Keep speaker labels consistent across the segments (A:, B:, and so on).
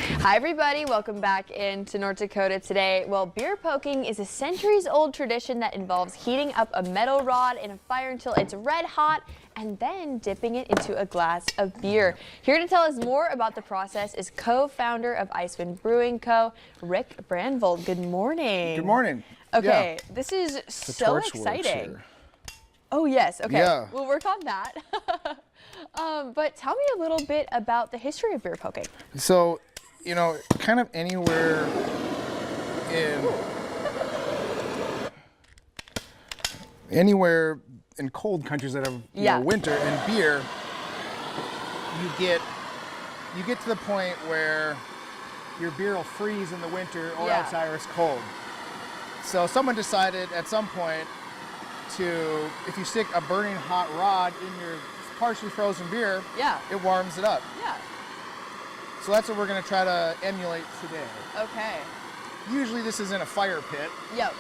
A: Hi everybody, welcome back into North Dakota today. Well, beer poking is a centuries-old tradition that involves heating up a metal rod in a fire until it's red hot and then dipping it into a glass of beer. Here to tell us more about the process is co-founder of Icewind Brewing Co., Rick Brandvold. Good morning.
B: Good morning.
A: Okay, this is so exciting. Oh yes, okay.
B: Yeah.
A: We'll work on that. But tell me a little bit about the history of beer poking.
B: So, you know, kind of anywhere in cold countries that have you know, winter and beer, you get to the point where your beer will freeze in the winter or outside or it's cold. So someone decided at some point to, if you stick a burning hot rod in your partially frozen beer, it warms it up. Yeah. So that's what we're going to try to emulate today.
A: Okay.
B: Usually this is in a fire pit.
A: Yep.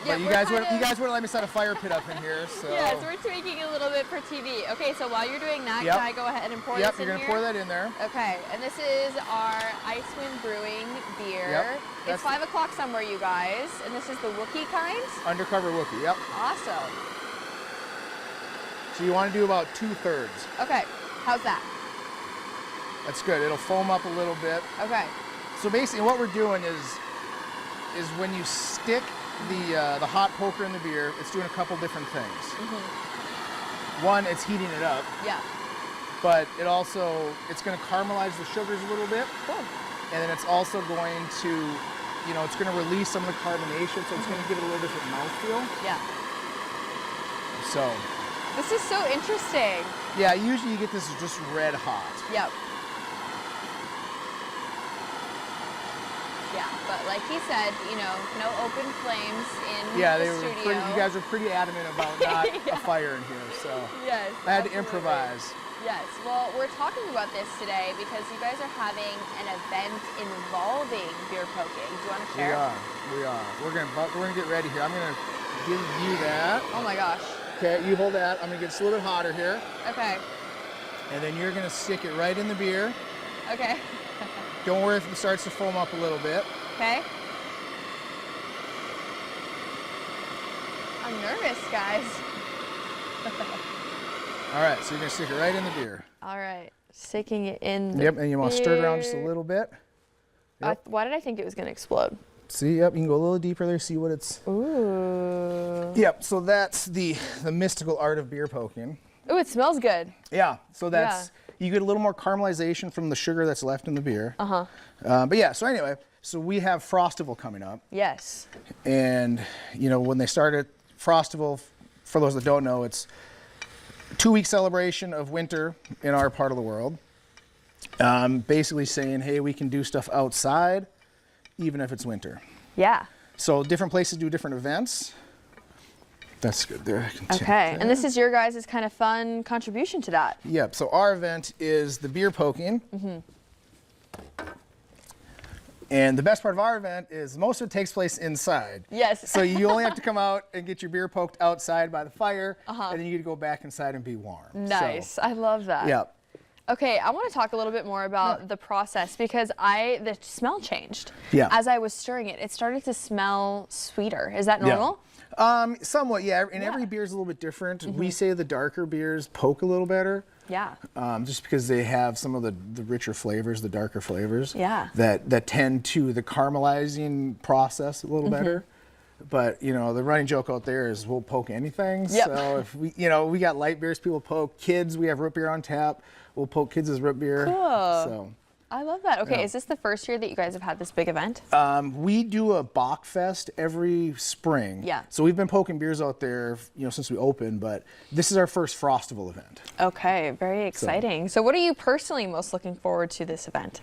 B: But you guys wouldn't let me set a fire pit up in here, so.
A: Yes, we're tweaking a little bit for TV. Okay, so while you're doing that, can I go ahead and pour this in here?
B: Yep, you're going to pour that in there.
A: Okay, and this is our Icewind Brewing beer. It's 5 o'clock somewhere, you guys, and this is the Wookiee kind?
B: Undercover Wookiee, yep.
A: Awesome.
B: So you want to do about 2/3.
A: Okay, how's that?
B: That's good. It'll foam up a little bit.
A: Okay.
B: So basically what we're doing is when you stick the hot poker in the beer, it's doing a couple different things. One, it's heating it up. Yeah. But it's going to caramelize the sugars a little bit. Cool. And then it's also going to, you know, it's going to release some of the carbonation, so it's going to give it a little different mouthfeel. Yeah. So.
A: This is so interesting.
B: Yeah, usually you get this just red hot. Yep.
A: Yeah, but like he said, you know, no open flames in the studio.
B: You guys were pretty adamant about not a fire in here, so
A: yes,
B: I had to improvise.
A: Yes, well, we're talking about this today because you guys are having an event involving beer poking. Do you want to share?
B: We are. We're gonna get ready here. I'm gonna give you that.
A: Oh my gosh.
B: Okay, you hold that. I'm gonna get a little bit hotter here.
A: Okay.
B: And then you're gonna stick it right in the beer.
A: Okay.
B: Don't worry if it starts to foam up a little bit.
A: Okay. I'm nervous, guys.
B: All right, so you're gonna stick it right in the beer.
A: All right, sticking it in the
B: Yep, and you want to stir it around just a little bit. Yep.
A: Why did I think it was gonna explode?
B: See, yep, you can go a little deeper there, see what it's...
A: Ooh.
B: Yep, so that's the mystical art of beer poking.
A: Ooh, it smells good.
B: Yeah, so that's... You get a little more caramelization from the sugar that's left in the beer. But yeah, so anyway, so we have Frostival coming up.
A: Yes.
B: And, you know, when they started Frostival, for those that don't know, it's a 2-week celebration of winter in our part of the world. Basically saying, hey, we can do stuff outside, even if it's winter. Yeah. So different places do different events. That's good there.
A: Okay, and this is your guys' kind of fun contribution to that.
B: Yep, so our event is the beer poking. And the best part of our event is most of it takes place inside. Yes. So you only have to come out and get your beer poked outside by the fire, and then you get to go back inside and be warm.
A: Nice, so, I love that. Yep. Okay, I want to talk a little bit more about the process because the smell changed. Yeah. As I was stirring it, it started to smell sweeter. Is that normal?
B: Somewhat, yeah. And every beer is a little bit different. We say the darker beers poke a little better. Yeah. Just because they have some of the richer flavors, the darker flavors. Yeah. That tend to the caramelizing process a little better. But, you know, the running joke out there is we'll poke anything. Yep. So if we, you know, we got light beers people poke. Kids, we have root beer on tap. We'll poke kids as root beer. Cool. So.
A: I love that. Okay, is this the first year that you guys have had this big event?
B: We do a Bachfest every spring. Yeah. So we've been poking beers out there, you know, since we opened, but this is our first Frostival event.
A: Okay, very exciting. So what are you personally most looking forward to this event?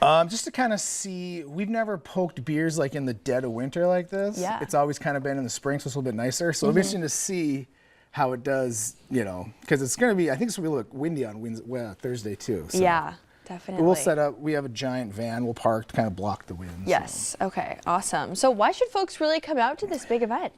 B: Just to kind of see, we've never poked beers like in the dead of winter like this. Yeah. It's always kind of been in the spring, so it's a little bit nicer. So it'll be interesting to see how it does, you know, because it's going to be, I think it's going to be look windy on Thursday too. So. Yeah. Definitely. We'll set up, we have a giant van we'll park to kind of block the wind.
A: Yes, so. Okay, awesome. So why should folks really come out to this big event?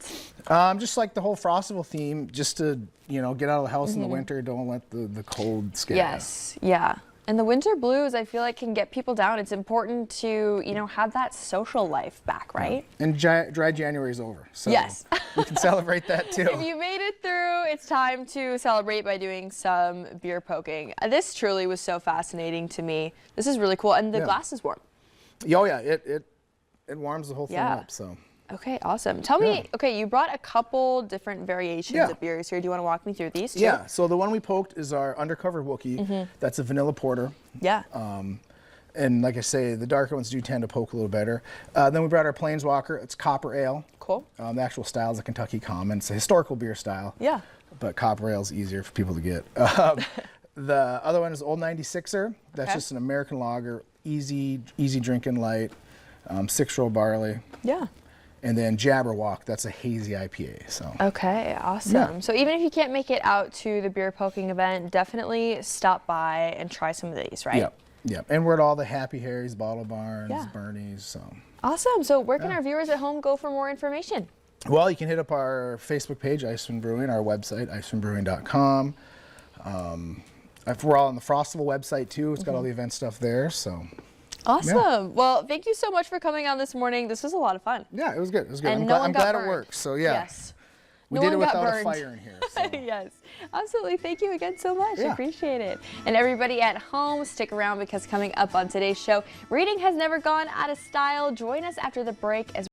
B: Just like the whole Frostival theme, just to, you know, get out of the house in the winter, don't let the cold scare you.
A: Yes, yeah. And the winter blues, I feel like, can get people down. It's important to, you know, have that social life back, right?
B: Yeah. And dry January is over. So
A: yes.
B: we can celebrate that too.
A: If you made it through, it's time to celebrate by doing some beer poking. This truly was so fascinating to me. This is really cool. And the glass is warm.
B: Oh, yeah. It warms the whole thing up. So.
A: Okay, awesome. Tell me, okay, you brought a couple different variations of beers here. Do you want to walk me through these two?
B: Yeah, so the one we poked is our Undercover Wookiee. That's a vanilla porter.
A: Yeah.
B: And like I say, the darker ones do tend to poke a little better. Then we brought our Planeswalker. It's Copper Ale.
A: Cool.
B: The actual style is a Kentucky Common. It's a historical beer style.
A: Yeah.
B: But Copper Ale is easier for people to get. The other one is Old 96er. That's just an American lager, easy drinking, light, 6-row barley.
A: Yeah.
B: And then Jabberwock, that's a hazy IPA. So.
A: Okay, awesome. So even if you can't make it out to the beer poking event, definitely stop by and try some of these, right?
B: Yep. And we're at all the Happy Harry's, Bottle Barns, Bernie's. So.
A: Awesome. So where can our viewers at home go for more information?
B: Well, you can hit up our Facebook page, Icewind Brewing, our website, icewindbrewing.com. We're all on the Frostable website too. It's got all the event stuff there. So.
A: Awesome.
B: Yeah.
A: Well, thank you so much for coming on this morning. This was a lot of fun.
B: Yeah, it was good. It was good.
A: And
B: I'm glad it worked. So yeah.
A: Yes.
B: We did it without a fire in here. So.
A: Yes, absolutely. Thank you again so much. I appreciate it. And everybody at home, stick around because coming up on today's show, reading has never gone out of style. Join us after the break as